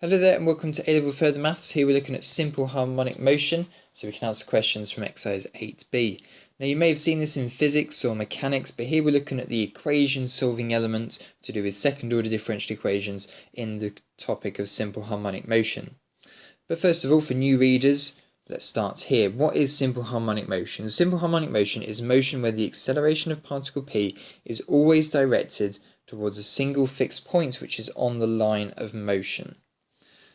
Hello there and welcome to A-Level Further Maths. Here we're looking at simple harmonic motion, so we can answer questions from exercise 8b. Now you may have seen this in physics or mechanics, but here we're looking at the equation solving element to do with second order differential equations in the topic of simple harmonic motion. But first of all, for new readers, let's start here. What is simple harmonic motion? Simple harmonic motion is motion where the acceleration of particle p is always directed towards a single fixed point which is on the line of motion.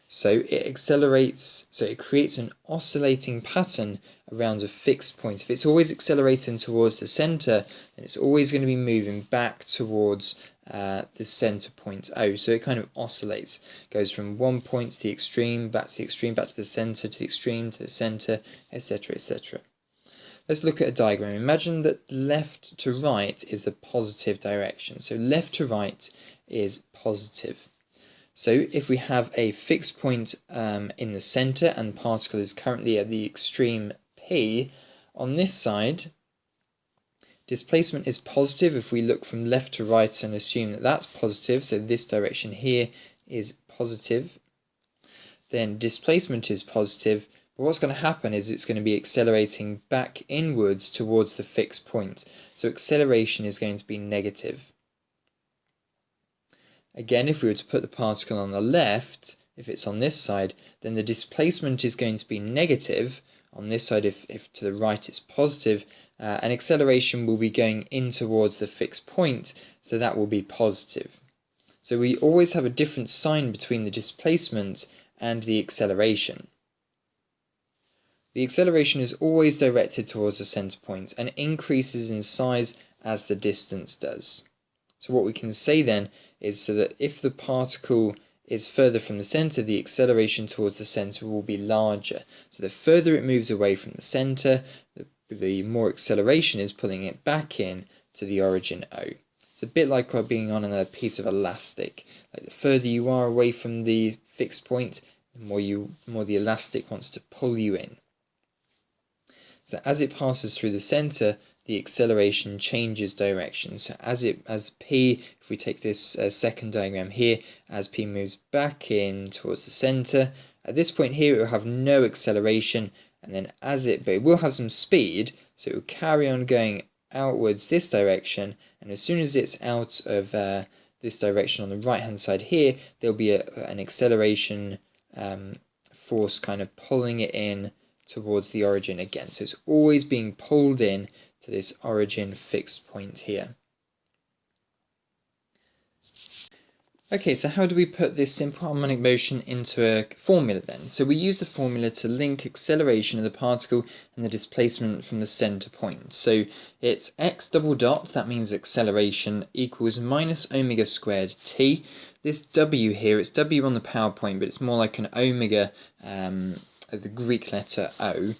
So it accelerates, so it creates an oscillating pattern around a fixed point. If it's always accelerating towards the centre, then it's always going to be moving back towards the centre point O. So it kind of oscillates, goes from one point to the extreme, back to the extreme, back to the centre, to the extreme, to the centre, etc, etc. Let's look at a diagram. Imagine that left to right is the positive direction. So left to right is positive. So if we have a fixed point in the centre and the particle is currently at the extreme P, on this side, displacement is positive if we look from left to right and assume that that's positive, so this direction here is positive. Then displacement is positive, but what's going to happen is it's going to be accelerating back inwards towards the fixed point. So acceleration is going to be negative. Again, if we were to put the particle on the left, if it's on this side, then the displacement is going to be negative. On this side, if to the right it's positive, and acceleration will be going in towards the fixed point, so that will be positive. So we always have a different sign between the displacement and the acceleration. The acceleration is always directed towards the centre point and increases in size as the distance does. So what we can say then is so that if the particle is further from the centre, the acceleration towards the centre will be larger. So the further it moves away from the centre, the more acceleration is pulling it back in to the origin O. It's a bit like being on a piece of elastic. Like the further you are away from the fixed point, the more the elastic wants to pull you in. So as it passes through the centre, the acceleration changes direction. So as P, if we take this second diagram here, as P moves back in towards the centre, at this point here it will have no acceleration, and then but it will have some speed, so it will carry on going outwards this direction, and as soon as it's out of this direction on the right hand side here, there'll be an acceleration force kind of pulling it in towards the origin again. So it's always being pulled in to this origin fixed point here. Okay, so how do we put this simple harmonic motion into a formula then? So we use the formula to link acceleration of the particle and the displacement from the centre point. So it's x double dot, that means acceleration, equals minus omega squared t. This w here, it's w on the PowerPoint, but it's more like an omega, the Greek letter O,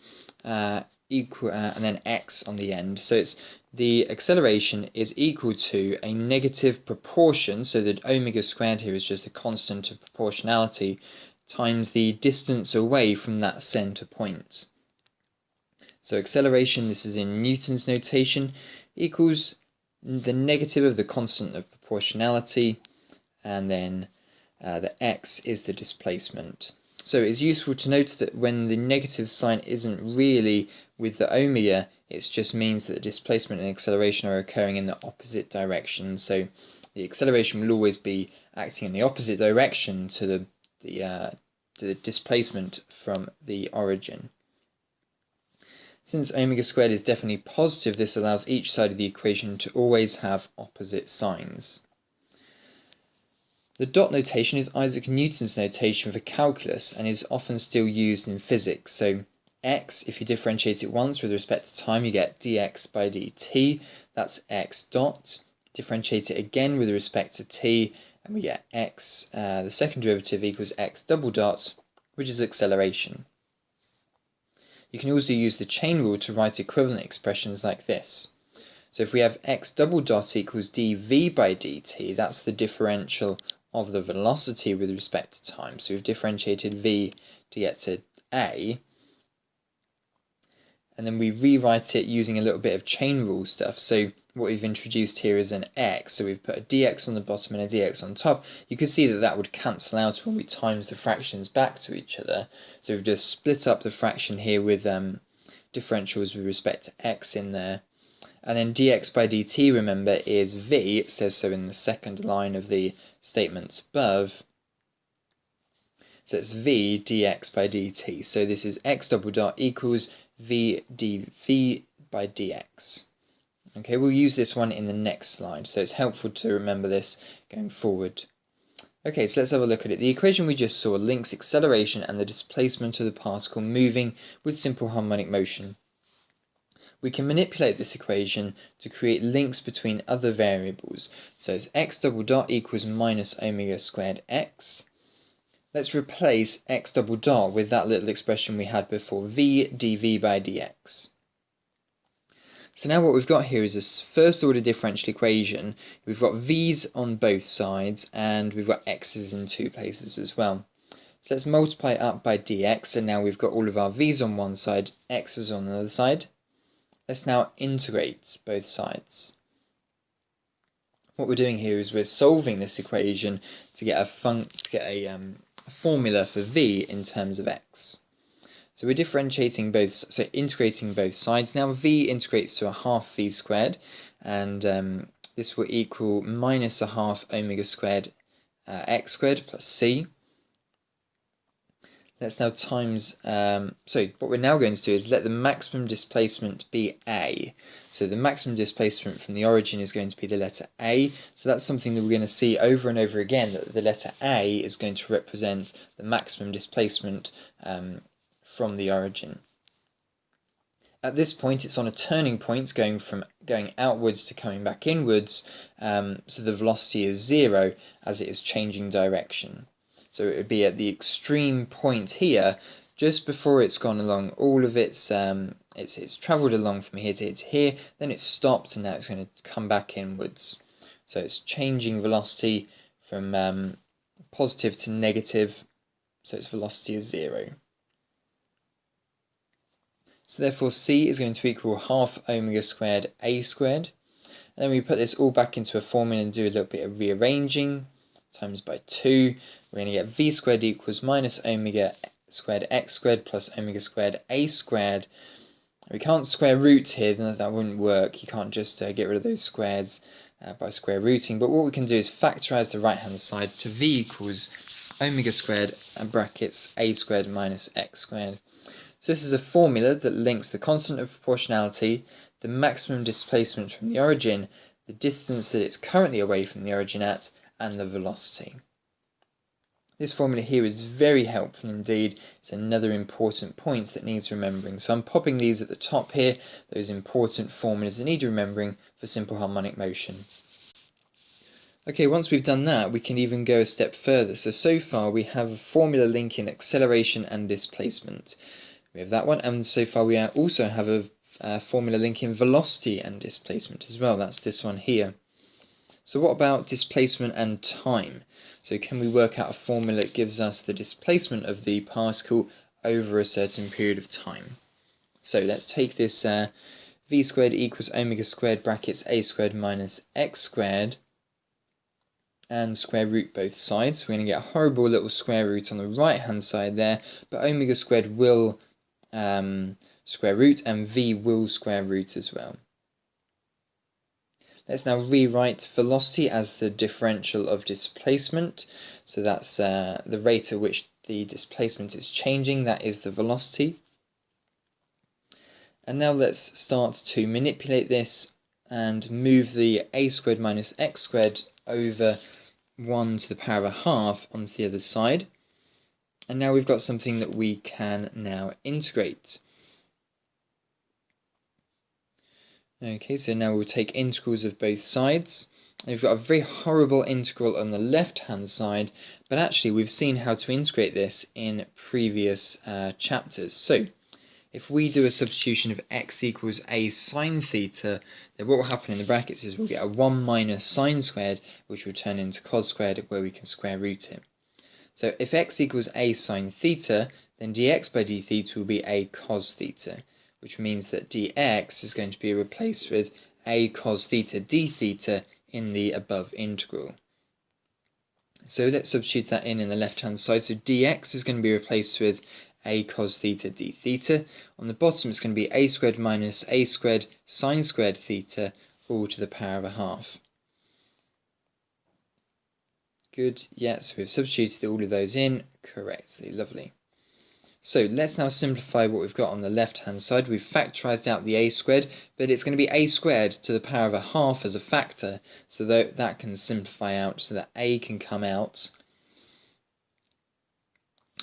equal and then x on the end. So it's the acceleration is equal to a negative proportion, so that omega squared here is just the constant of proportionality, times the distance away from that centre point. So acceleration, this is in Newton's notation, equals the negative of the constant of proportionality, and then the x is the displacement. So it's useful to note that when the negative sign isn't really with the omega, it just means that the displacement and acceleration are occurring in the opposite direction. So the acceleration will always be acting in the opposite direction to the displacement from the origin. Since omega squared is definitely positive, this allows each side of the equation to always have opposite signs. The dot notation is Isaac Newton's notation for calculus and is often still used in physics. So x, if you differentiate it once with respect to time, you get dx by dt. That's x dot. Differentiate it again with respect to t, and we get x, the second derivative equals x double dot, which is acceleration. You can also use the chain rule to write equivalent expressions like this. So if we have x double dot equals dv by dt, that's the differential of the velocity with respect to time. So we've differentiated v to get to a, and then we rewrite it using a little bit of chain rule stuff. So what we've introduced here is an x, so we've put a dx on the bottom and a dx on top, you can see that that would cancel out when we times the fractions back to each other. So we've just split up the fraction here with differentials with respect to x in there. And then dx by dt, remember, is v. It says so in the second line of the statements above. So it's v dx by dt. So this is x double dot equals v dv by dx. Okay, we'll use this one in the next slide, so it's helpful to remember this going forward. Okay, so let's have a look at it. The equation we just saw links acceleration and the displacement of the particle moving with simple harmonic motion. We can manipulate this equation to create links between other variables. So it's x double dot equals minus omega squared x. Let's replace x double dot with that little expression we had before, v dv by dx. So now what we've got here is a first order differential equation. We've got v's on both sides and we've got x's in two places as well. So let's multiply up by dx, and now we've got all of our v's on one side, x's on the other side. Let's now integrate both sides. What we're doing here is we're solving this equation to get a formula for v in terms of x. So we're differentiating both, so integrating both sides. Now v integrates to a half v squared, and this will equal minus a half omega squared x squared plus c. Let's now times, so what we're now going to do is let the maximum displacement be a. So the maximum displacement from the origin is going to be the letter a. So that's something that we're going to see over and over again, that the letter a is going to represent the maximum displacement from the origin. At this point, it's on a turning point, going outwards to coming back inwards, so the velocity is 0 as it is changing direction. So it would be at the extreme point here, just before it's gone along all of its, it's travelled along from here to here, then it's stopped and now it's going to come back inwards. So it's changing velocity from positive to negative, so its velocity is 0. So therefore c is going to equal half omega squared a squared. And then we put this all back into a formula and do a little bit of rearranging. Times by 2. We're going to get v squared equals minus omega squared x squared plus omega squared a squared. We can't square root here, that wouldn't work. You can't just get rid of those squares by square rooting. But what we can do is factorise the right hand side to v equals omega squared and brackets a squared minus x squared. So this is a formula that links the constant of proportionality, the maximum displacement from the origin, the distance that it's currently away from the origin at, and the velocity. This formula here is very helpful indeed. It's another important point that needs remembering. So I'm popping these at the top here, those important formulas that need remembering for simple harmonic motion. Okay, once we've done that, we can even go a step further. So far we have a formula linking acceleration and displacement. We have that one, and so far we also have a formula linking velocity and displacement as well. That's this one here. So what about displacement and time? So can we work out a formula that gives us the displacement of the particle over a certain period of time? So let's take this v squared equals omega squared brackets a squared minus x squared and square root both sides. So we're going to get a horrible little square root on the right hand side there, but omega squared will square root and v will square root as well. Let's now rewrite velocity as the differential of displacement. So that's the rate at which the displacement is changing, that is the velocity. And now let's start to manipulate this and move the a squared minus x squared over 1 to the power of a half onto the other side. And now we've got something that we can now integrate. Okay, so now we'll take integrals of both sides. And we've got a very horrible integral on the left hand side, but actually we've seen how to integrate this in previous chapters. So if we do a substitution of x equals a sine theta, then what will happen in the brackets is we'll get a 1 minus sine squared, which will turn into cos squared, where we can square root it. So if x equals a sine theta, then dx by d theta will be a cos theta, which means that dx is going to be replaced with a cos theta d theta in the above integral. So let's substitute that in the left hand side. So dx is going to be replaced with a cos theta d theta. On the bottom it's going to be a squared minus a squared sine squared theta all to the power of a half. Good, yeah, so we've substituted all of those in correctly, lovely. So let's now simplify what we've got on the left hand side. We've factorised out the a squared, but it's going to be a squared to the power of a half as a factor, so that can simplify out so that a can come out.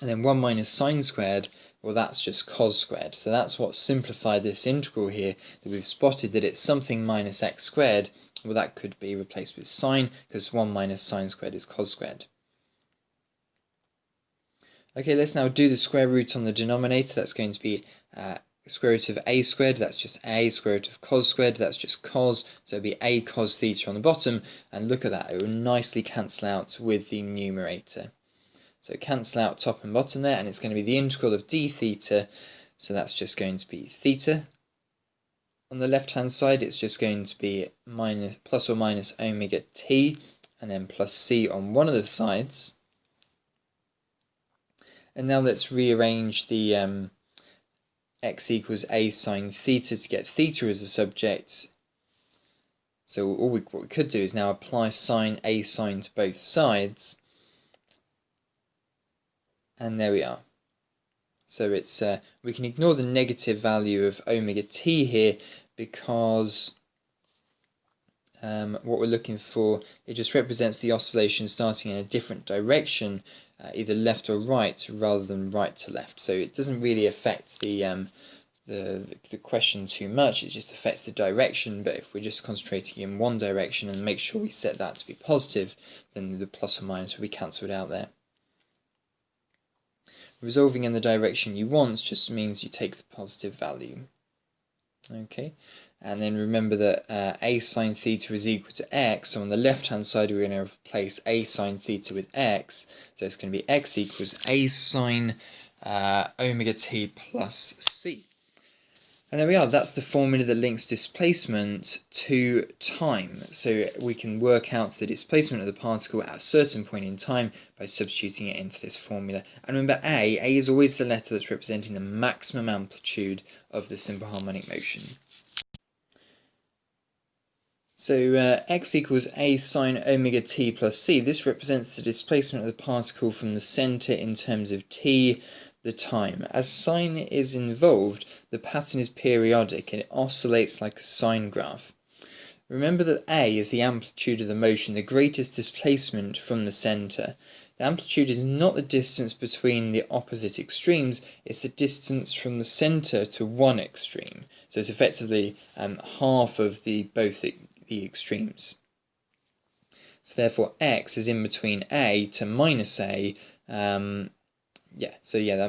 And then 1 minus sine squared, well, that's just cos squared. So that's what simplified this integral here, that we've spotted that it's something minus x squared. Well, that could be replaced with sine, because 1 minus sine squared is cos squared. Okay, let's now do the square root on the denominator. That's going to be square root of a squared, that's just a, square root of cos squared, that's just cos, so it'll be a cos theta on the bottom, and look at that, it will nicely cancel out with the numerator. So cancel out top and bottom there, and it's going to be the integral of d theta, so that's just going to be theta. On the left hand side it's just going to be plus or minus omega t, and then plus c on one of the sides. And now let's rearrange the x equals a sine theta to get theta as a subject. So what we could do is now apply sine a sine to both sides. And there we are. So it's we can ignore the negative value of omega t here, because what we're looking for, it just represents the oscillation starting in a different direction, either left or right rather than right to left. So it doesn't really affect the question too much, it just affects the direction. But if we're just concentrating in one direction and make sure we set that to be positive, then the plus or minus will be cancelled out there. Resolving in the direction you want just means you take the positive value. Okay, and then remember that a sine theta is equal to x, so on the left hand side we're going to replace a sine theta with x, so it's going to be x equals a sine omega t plus c. And there we are, that's the formula that links displacement to time. So we can work out the displacement of the particle at a certain point in time by substituting it into this formula. And remember, A is always the letter that's representing the maximum amplitude of the simple harmonic motion. So x equals a sine omega t plus c. This represents the displacement of the particle from the centre in terms of t, the time. As sine is involved, the pattern is periodic and it oscillates like a sine graph. Remember that a is the amplitude of the motion, the greatest displacement from the centre. The amplitude is not the distance between the opposite extremes, it's the distance from the centre to one extreme. So it's effectively half of both the extremes. So therefore x is in between a to minus a. That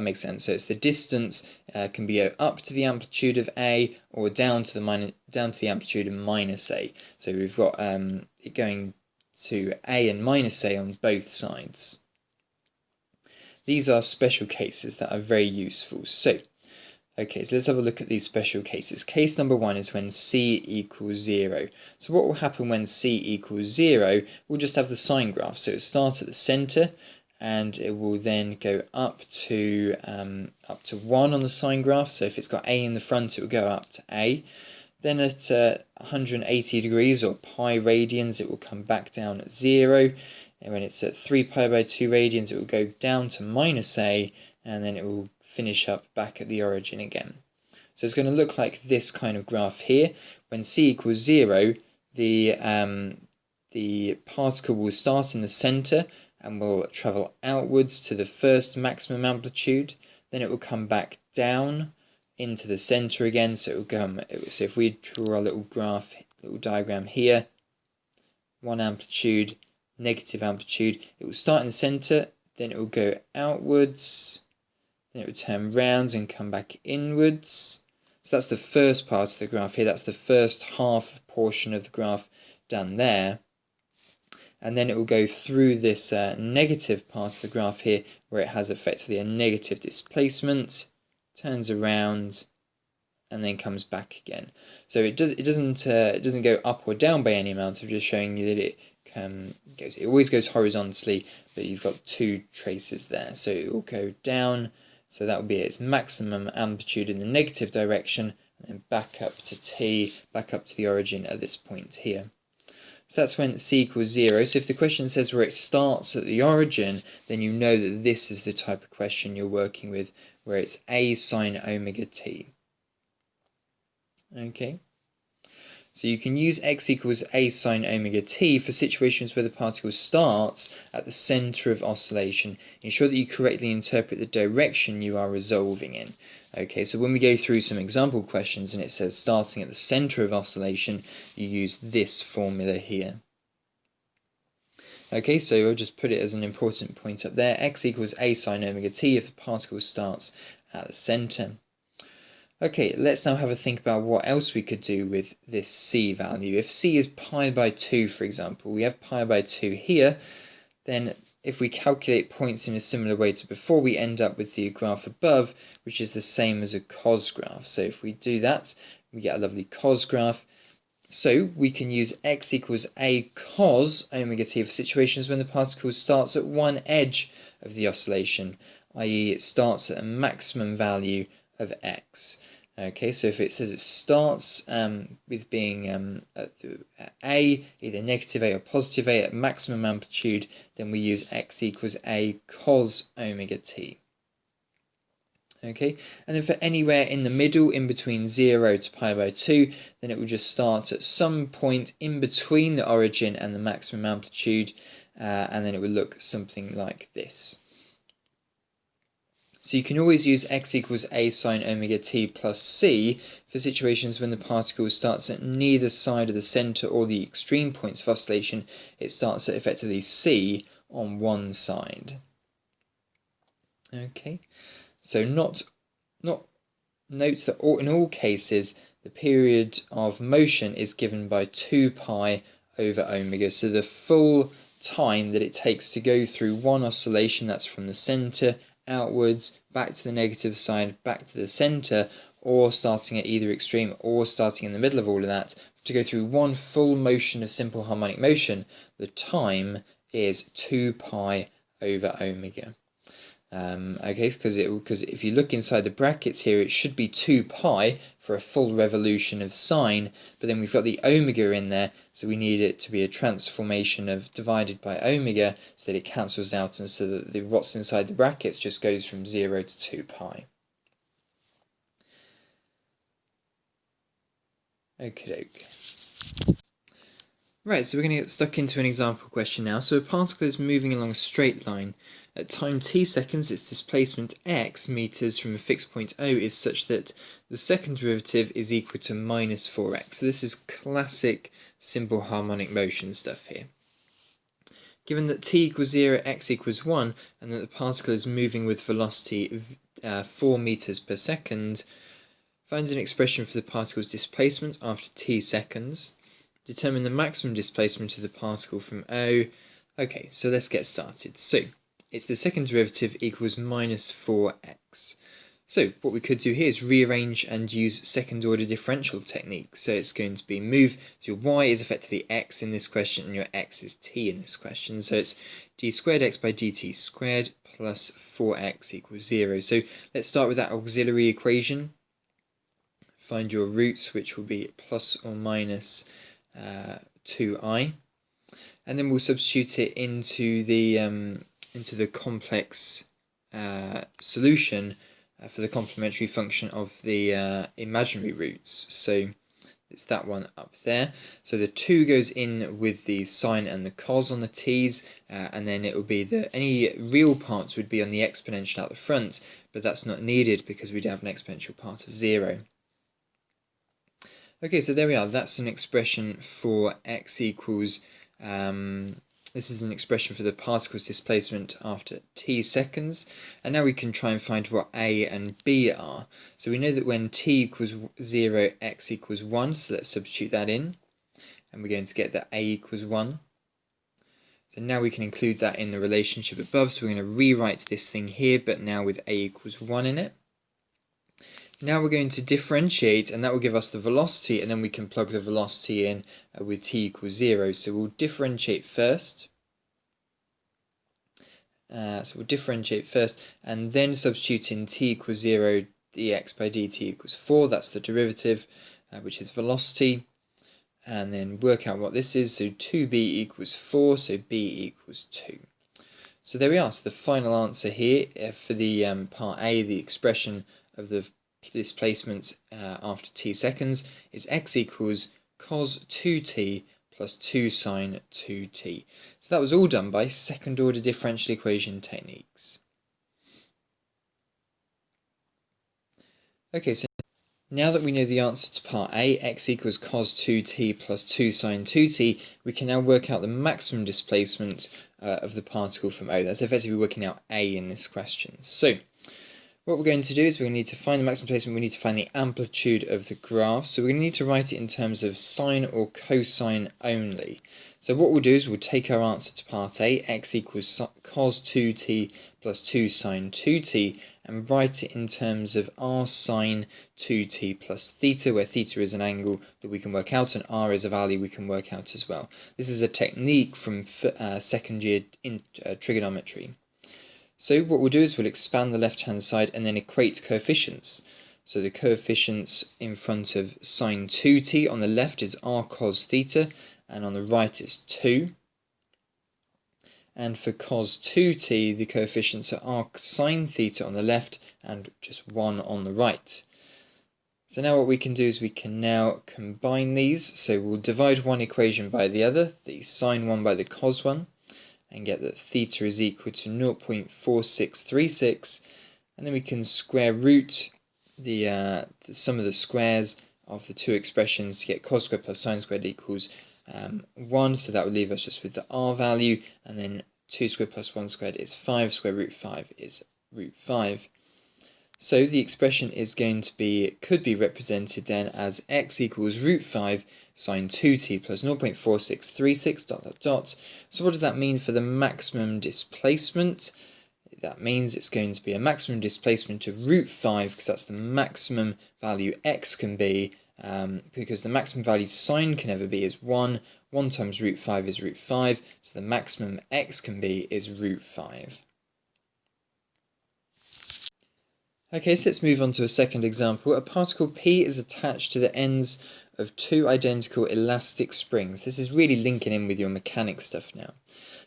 makes sense. So it's the distance can be up to the amplitude of a or down to the amplitude of minus a. So we've got it going to a and minus a on both sides. These are special cases that are very useful. So let's have a look at these special cases. Case number 1 is when c equals 0. So what will happen when c equals 0? We'll just have the sine graph. So it'll start at the centre, and it will then go up to 1 on the sine graph. So if it's got a in the front, it will go up to a. Then at 180 degrees or pi radians, it will come back down at 0. And when it's at 3 pi by 2 radians, it will go down to minus a, and then it will finish up back at the origin again. So it's going to look like this kind of graph here. When c equals 0, the particle will start in the centre and will travel outwards to the first maximum amplitude. Then it will come back down into the centre again. So if we draw a little diagram here, one amplitude, negative amplitude, it will start in the centre, then it will go outwards, then it will turn round and come back inwards. So that's the first part of the graph here, that's the first half portion of the graph done there. And then it will go through this negative part of the graph here, where it has effectively a negative displacement, turns around, and then comes back again. So it doesn't go up or down by any amount. I'm just showing you that it always goes horizontally, but you've got two traces there. So it will go down, so that will be its maximum amplitude in the negative direction, and then back up to t, back up to the origin at this point here. So that's when c equals 0. So if the question says where it starts at the origin, then you know that this is the type of question you're working with, where it's a sine omega t. Okay. So you can use x equals a sine omega t for situations where the particle starts at the centre of oscillation. Ensure that you correctly interpret the direction you are resolving in. Okay, so when we go through some example questions and it says starting at the centre of oscillation, you use this formula here. Okay, so I'll just put it as an important point up there. X equals a sine omega t if the particle starts at the centre. Okay, let's now have a think about what else we could do with this c value. If c is pi by 2, for example, we have pi by 2 here, then if we calculate points in a similar way to before, we end up with the graph above, which is the same as a cos graph. So if we do that, we get a lovely cos graph. So we can use x equals a cos omega t for situations when the particle starts at one edge of the oscillation, i.e. it starts at a maximum value of x. Okay, so if it says it starts with being at a, either negative a or positive a at maximum amplitude, then we use x equals a cos omega t. Okay, and then for anywhere in the middle, in between 0 to pi by 2, then it will just start at some point in between the origin and the maximum amplitude, and then it will look something like this. So you can always use x equals a sine omega t plus c for situations when the particle starts at neither side of the centre or the extreme points of oscillation. It starts at effectively c on one side. Okay, so note that in all cases the period of motion is given by 2 pi over omega. So the full time that it takes to go through one oscillation, that's from the centre outwards, back to the negative side, back to the centre, or starting at either extreme or starting in the middle of all of that, to go through one full motion of simple harmonic motion, the time is 2 pi over omega. Okay, because if you look inside the brackets here, it should be 2 pi for a full revolution of sine, but then we've got the omega in there, so we need it to be a transformation of divided by omega so that it cancels out, and so that what's inside the brackets just goes from 0 to 2 pi. Okie doke. Right, so we're going to get stuck into an example question now. So a particle is moving along a straight line. At time t seconds, its displacement x meters from a fixed point O is such that the second derivative is equal to minus 4x. So this is classic simple harmonic motion stuff here. Given that t equals 0, x equals 1, and that the particle is moving with velocity 4 meters per second, find an expression for the particle's displacement after t seconds. Determine the maximum displacement of the particle from O. Okay, so let's get started. So it's the second derivative equals minus 4x. So what we could do here is rearrange and use second order differential technique. So it's going to be move, so your y is effectively x in this question and your x is t in this question. So it's d squared x by dt squared plus 4x equals 0. So let's start with that auxiliary equation. Find your roots, which will be plus or minus 2i, and then we'll substitute it into the complex solution for the complementary function of the imaginary roots. So it's that one up there. So the 2 goes in with the sine and the cos on the t's, and then it will be any real parts would be on the exponential out the front, but that's not needed because we'd have an exponential part of 0. Okay, so there we are. That's an expression for x equals, this is an expression for the particle's displacement after t seconds. And now we can try and find what a and b are. So we know that when t equals 0, x equals 1. So let's substitute that in. And we're going to get that a equals 1. So now we can include that in the relationship above. So we're going to rewrite this thing here, but now with a equals 1 in it. Now we're going to differentiate, and that will give us the velocity, and then we can plug the velocity in with t equals 0. So we'll differentiate first. And then substitute in t equals 0, dx by dt equals 4. That's the derivative, which is velocity. And then work out what this is. So 2b equals 4, so b equals 2. So there we are. So the final answer here for the part A, the expression of the displacement after t seconds, is x equals cos 2t plus 2 sine 2t. So that was all done by second order differential equation techniques. Okay, so now that we know the answer to part A, x equals cos 2t plus 2 sine 2t, we can now work out the maximum displacement of the particle from O. That's effectively working out A in this question. So what we're going to do is we're going to need to find the maximum displacement, we need to find the amplitude of the graph. So we're going to need to write it in terms of sine or cosine only. So what we'll do is we'll take our answer to part A, x equals cos 2t plus 2 sine 2t, and write it in terms of r sine 2t plus theta, where theta is an angle that we can work out and r is a value we can work out as well. This is a technique from second year in trigonometry. So what we'll do is we'll expand the left hand side and then equate coefficients. So the coefficients in front of sine 2t on the left is r cos theta, and on the right is 2. And for cos 2t, the coefficients are r sine theta on the left and just 1 on the right. So now what we can do is we can now combine these. So we'll divide one equation by the other, the sine one by the cos one, and get that theta is equal to 0.4636, and then we can square root the sum of the squares of the two expressions to get cos squared plus sine squared equals 1, so that would leave us just with the r value, and then 2 squared plus 1 squared is 5, square root 5 is root 5. So the expression is going to be, could be represented then as x equals root 5 sine 2t plus 0.4636 dot dot dot. So what does that mean for the maximum displacement? That means it's going to be a maximum displacement of root 5, because that's the maximum value x can be, because the maximum value sine can ever be is 1. 1 times root 5 is root 5, so the maximum x can be is root 5. Okay, so let's move on to a second example. A particle P is attached to the ends of two identical elastic springs. This is really linking in with your mechanics stuff now.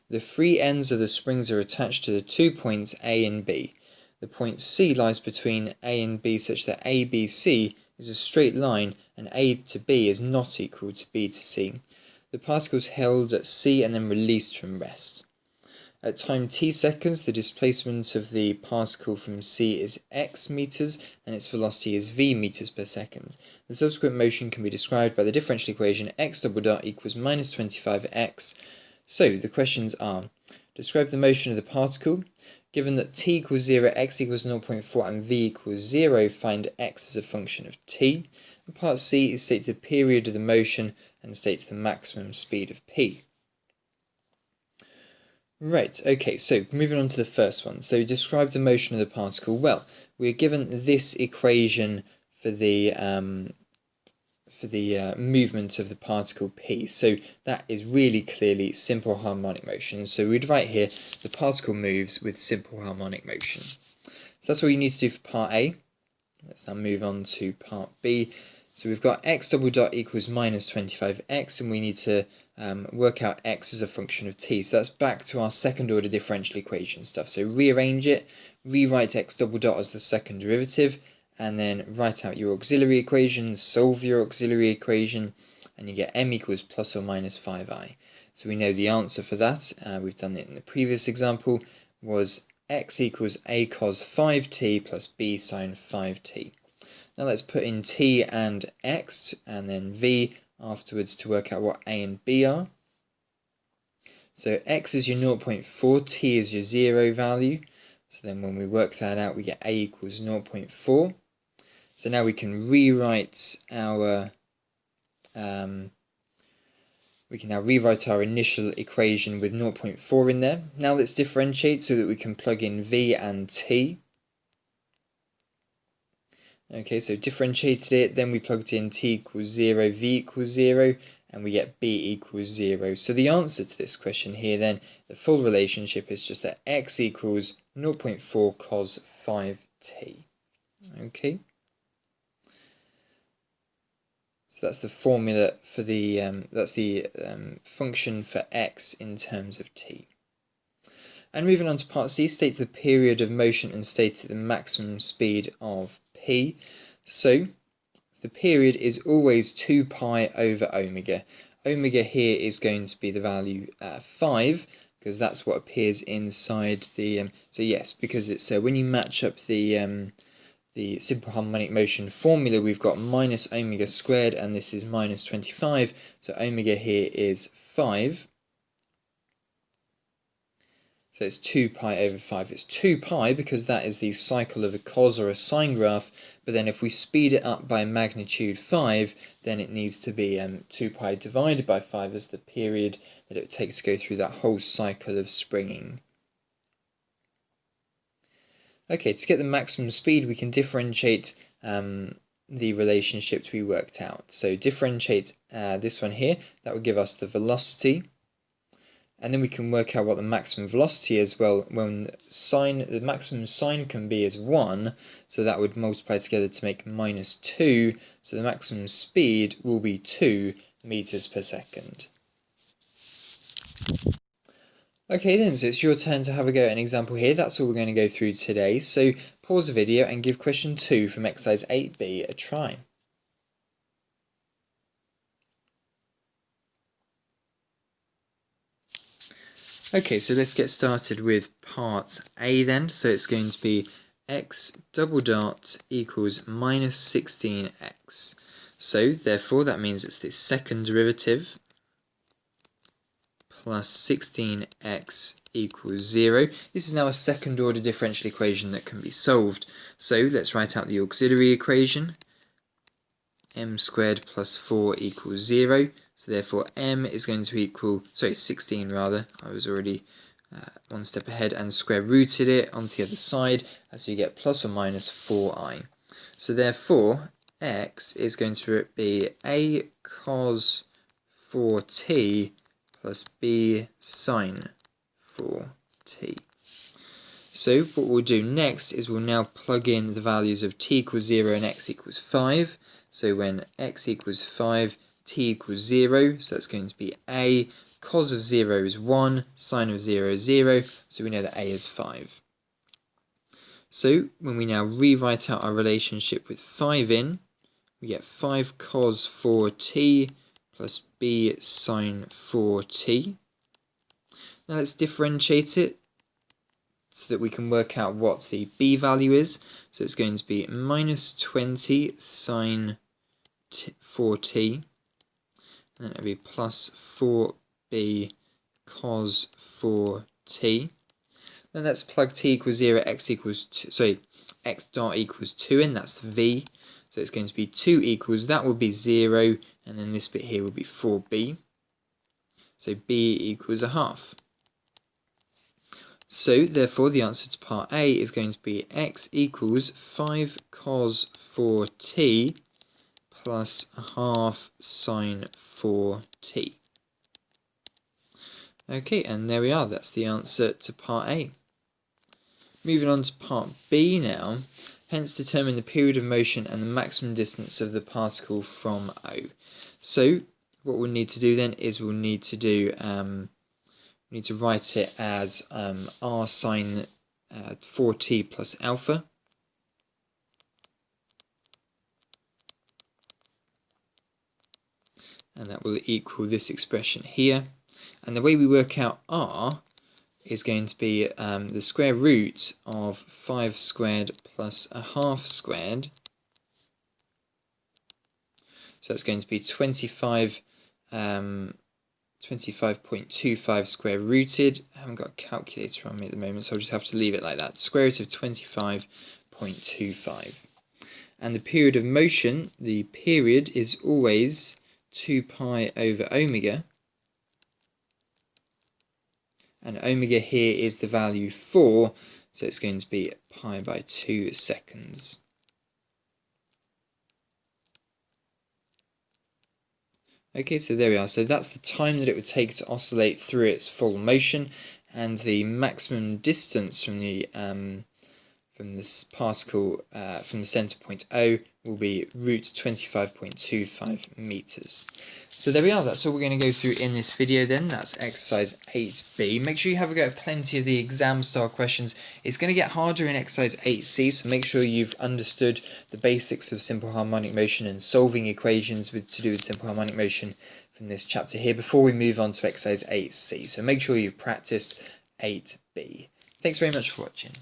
The free ends of the springs are attached to the 2 points A and B. The point C lies between A and B such that ABC is a straight line and A to B is not equal to B to C. The particle is held at C and then released from rest. At time t seconds, the displacement of the particle from C is x meters and its velocity is v meters per second. The subsequent motion can be described by the differential equation x double dot equals minus 25x. So the questions are: describe the motion of the particle. Given that t equals 0, x equals 0.4 and v equals 0, find x as a function of t. And part C is state the period of the motion and state the maximum speed of p. Right, okay, so moving on to the first one. So describe the motion of the particle. Well, we're given this equation for the movement of the particle P. So that is really clearly simple harmonic motion. So we'd write here, the particle moves with simple harmonic motion. So that's all you need to do for part A. Let's now move on to part B. So we've got x double dot equals minus 25x, and we need to work out x as a function of t. So that's back to our second order differential equation stuff. So rearrange it, rewrite x double dot as the second derivative, and then write out your auxiliary equation, solve your auxiliary equation, and you get m equals plus or minus 5i. So we know the answer for that, we've done it in the previous example, was x equals a cos 5t plus b sine 5t. Now let's put in t and x, and then v afterwards to work out what a and b are. So x is your 0.4, t is your 0 value. So then when we work that out, we get a equals 0.4. So now we can rewrite our initial equation with 0.4 in there. Now let's differentiate so that we can plug in v and t. Okay, so differentiated it, then we plugged in t equals 0, v equals 0, and we get b equals 0. So the answer to this question here then, the full relationship is just that x equals 0.4 cos 5t. Okay. So that's the formula for the function for x in terms of t. And moving on to part C, state the period of motion and state the maximum speed of p. So the period is always 2 pi over omega. Omega here is going to be the value 5, because that's what appears inside the... so yes, because it's when you match up the simple harmonic motion formula, we've got minus omega squared, and this is minus 25, so omega here is 5. So it's 2 pi over 5. It's 2 pi because that is the cycle of a cos or a sine graph, but then if we speed it up by magnitude 5, then it needs to be 2 pi divided by 5 as the period that it takes to go through that whole cycle of springing. Okay, to get the maximum speed, we can differentiate the relationships we worked out. So differentiate this one here, that would give us the velocity. And then we can work out what the maximum velocity is. Well, when the maximum sine can be is 1, so that would multiply together to make minus 2. So the maximum speed will be 2 meters per second. Okay then, so it's your turn to have a go at an example here. That's all we're going to go through today. So pause the video and give question 2 from exercise 8b a try. Okay, so let's get started with part A then. So it's going to be x double dot equals minus 16x. So therefore that means it's the second derivative plus 16x equals 0. This is now a second order differential equation that can be solved. So let's write out the auxiliary equation. M squared plus 4 equals 0. So therefore m is going to equal, 16 rather, I was already one step ahead and square rooted it onto the other side, so you get plus or minus 4i. So therefore x is going to be a cos 4t plus b sine 4t. So what we'll do next is we'll now plug in the values of t equals 0 and x equals 5. So when x equals 5, t equals 0, so that's going to be a, cos of 0 is 1, sine of 0 is 0, so we know that a is 5. So when we now rewrite out our relationship with 5 in, we get 5 cos 4t plus b sine 4t. Now let's differentiate it so that we can work out what the b value is. So it's going to be minus 20 sine 4t. And then it'll be plus 4b cos 4t. Then let's plug t equals 0, x equals 2, x dot equals 2 in, that's v. So it's going to be 2 equals, that will be 0, and then this bit here will be 4b. So b equals a half. So therefore the answer to part A is going to be x equals 5 cos 4t plus a half sine 4t. Okay, and there we are, that's the answer to part A. Moving on to part B now, hence determine the period of motion and the maximum distance of the particle from O. So what we'll need to do then is we'll need to do we need to write it as r sine 4t plus alpha. And that will equal this expression here. And the way we work out r is going to be the square root of 5 squared plus a half squared. So that's going to be 25.25 square rooted. I haven't got a calculator on me at the moment, so I'll just have to leave it like that. Square root of 25.25. And the period of motion, the period is always 2 pi over omega. And omega here is the value 4, so it's going to be pi by 2 seconds. Okay, so there we are. So that's the time that it would take to oscillate through its full motion, and the maximum distance from this particle from the centre point O will be root 25.25 meters. So there we are, that's all we're going to go through in this video then. That's exercise 8b. Make sure you have a go at plenty of the exam style questions. It's going to get harder in exercise 8c, so make sure you've understood the basics of simple harmonic motion and solving equations to do with simple harmonic motion from this chapter here before we move on to exercise 8c. So make sure you've practiced 8b. Thanks very much for watching.